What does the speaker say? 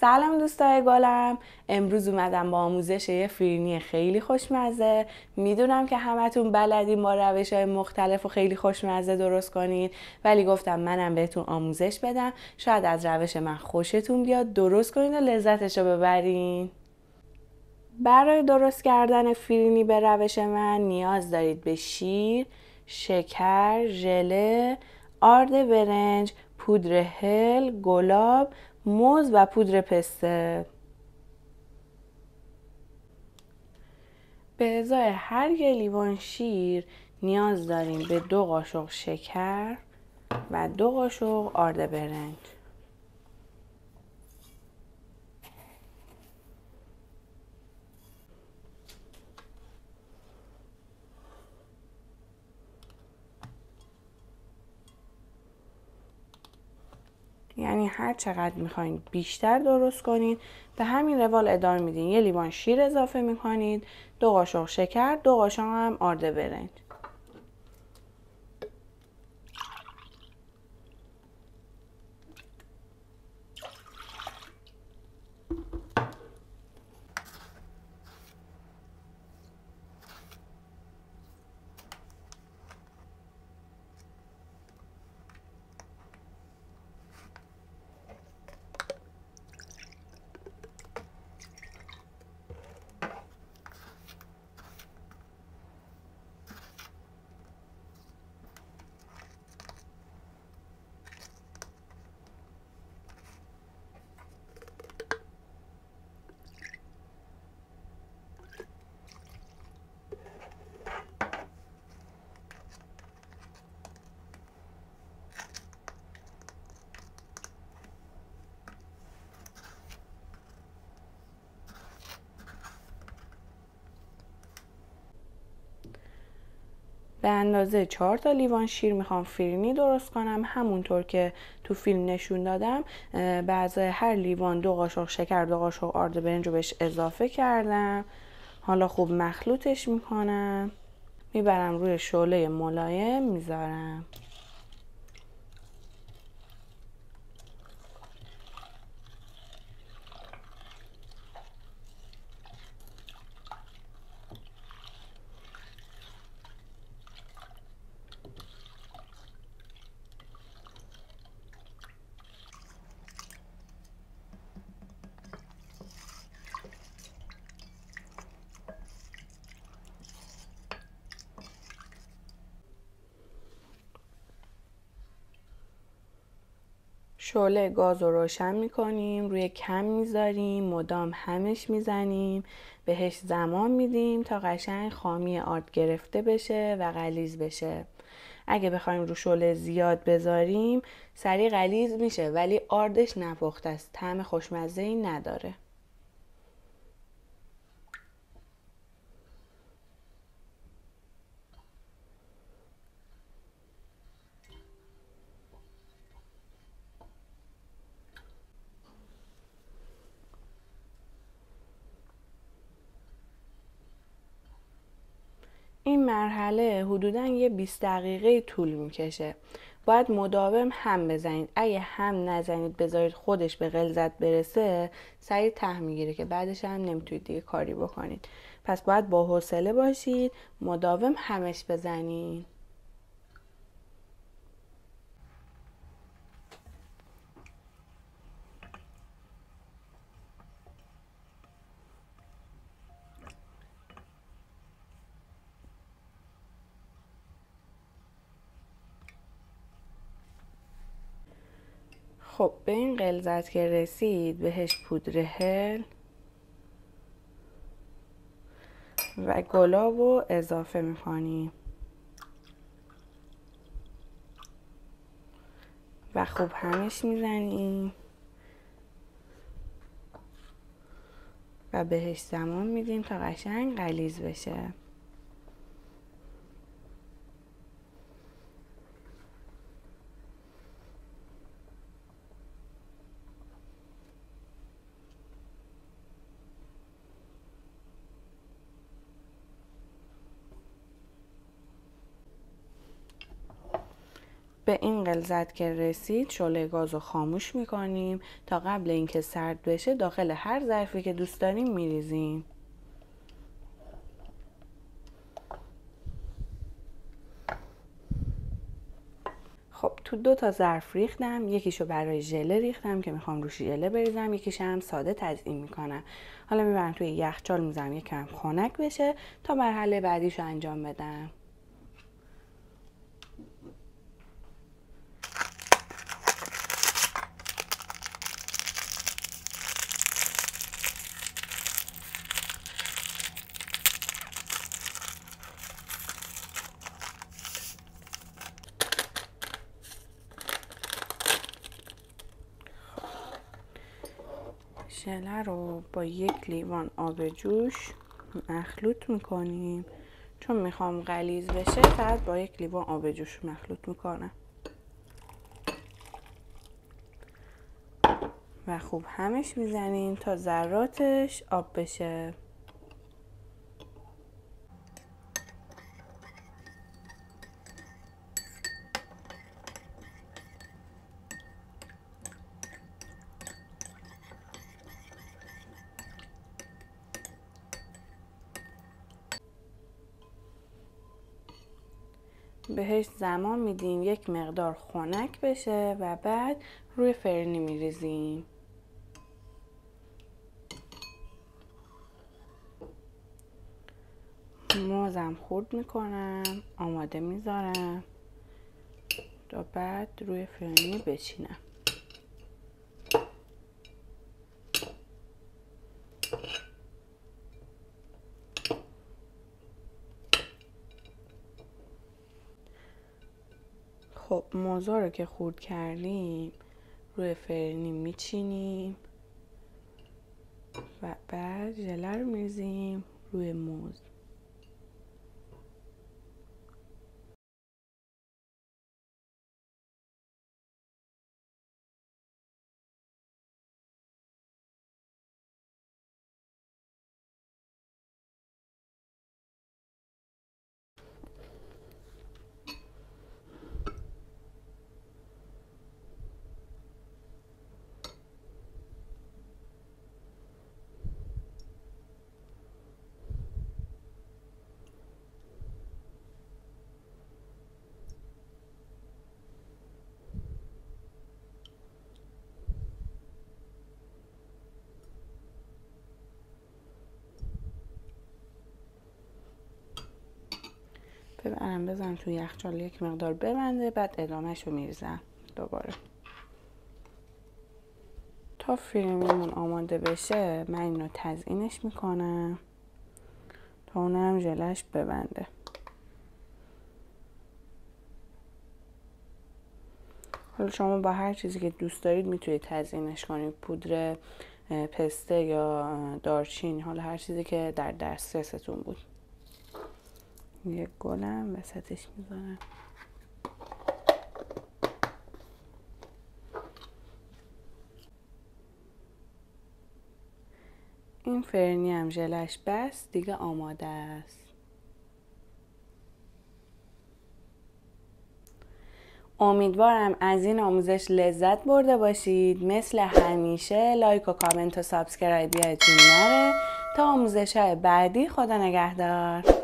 سلام دوستای گلم. امروز اومدم با آموزش یه فیرینی خیلی خوشمزه. میدونم که همتون بلدین با روش‌های مختلف و خیلی خوشمزه درست کنین، ولی گفتم منم بهتون آموزش بدم، شاید از روش من خوشتون بیاد، درست کنین و لذتشو ببرین. برای درست کردن فیرینی به روش من نیاز دارید به شیر، شکر، ژله، آرد برنج، پودر هل، گلاب، موز و پودر پسته. به ازای هر یه لیوان شیر نیاز داریم به 2 قاشق شکر و 2 قاشق آرد برنج. یعنی هر چقدر میخواین بیشتر درست کنید به همین روال ادامه میدین. یه لیوان شیر اضافه میکنید، 2 قاشق شکر، 2 قاشق هم آرد برنج. به اندازه 4 تا لیوان شیر میخوام فیرینی درست کنم، همونطور که تو فیلم نشون دادم. به ازای هر لیوان 2 قاشق شکر، 2 قاشق آرد برنج رو بهش اضافه کردم. حالا خوب مخلوطش میکنم، میبرم روی شعله ملایم میذارم. شعله گاز رو روشن میکنیم، روی کم میذاریم، مدام همش میزنیم، بهش زمان میدیم تا قشنگ خامی آرد گرفته بشه و غلیظ بشه. اگه بخوایم رو شعله زیاد بذاریم سریع غلیظ میشه، ولی آردش نپخته است، طعم خوشمزه‌ای نداره. این مرحله حدوداً یه 20 دقیقه طول میکشه. باید مداوم هم بزنید. اگه هم نزنید بذارید خودش به غلظت برسه، سریع ته میگیره که بعدش هم نمیتونید دیگه کاری بکنید. پس باید با حوصله باشید، مداوم همش بزنید. خب به این غلظت که رسید بهش پودر هل و گلاب رو اضافه میکنیم و خوب همش میزنیم و بهش زمان میدیم تا قشنگ غلیظ بشه. به این غلظت که رسید شعله گاز رو خاموش میکنیم تا قبل اینکه سرد بشه داخل هر ظرفی که دوست داریم میریزیم. خب تو 2 تا ظرف ریختم، یکیشو برای ژله ریختم که میخوام روش ژله بریزم، یکیش هم ساده تزیین میکنم. حالا میبرم توی یخچال میذارم یکم خنک بشه تا مرحله بعدیشو انجام بدم. ژله رو با 1 لیوان آب جوش مخلوط میکنیم. چون میخوام غلیظ بشه فقط با 1 لیوان آب جوش مخلوط میکنم و خوب همش میزنیم تا ذراتش آب بشه. بهش زمان میدیم یک مقدار خنک بشه و بعد روی فرنی میریزیم. موزم خورد میکنم، آماده میذارم تا بعد روی فرنی بچینم. خب موزا رو که خورد کردیم روی فرنی میچینیم و بعد ژله رو میریزیم روی موز. ببرم بزنم توی یخچال یک مقدار ببنده، بعد ادامهش رو میریزم دوباره. تا فرنیمون آماده بشه من اینو تزیینش میکنم تا اونم ژله‌اش ببنده. حالا شما با هر چیزی که دوست دارید میتونید تزیینش کنید، پودر پسته یا دارچین، حالا هر چیزی که در دسترستون بود. یک گلم وسطش میذارم. این فرنی هم ژله‌اش بس دیگه آماده است. امیدوارم از این آموزش لذت برده باشید. مثل همیشه لایک و کامنت و سابسکرایب یادتون نره. تا آموزش‌های بعدی خدا نگهدار.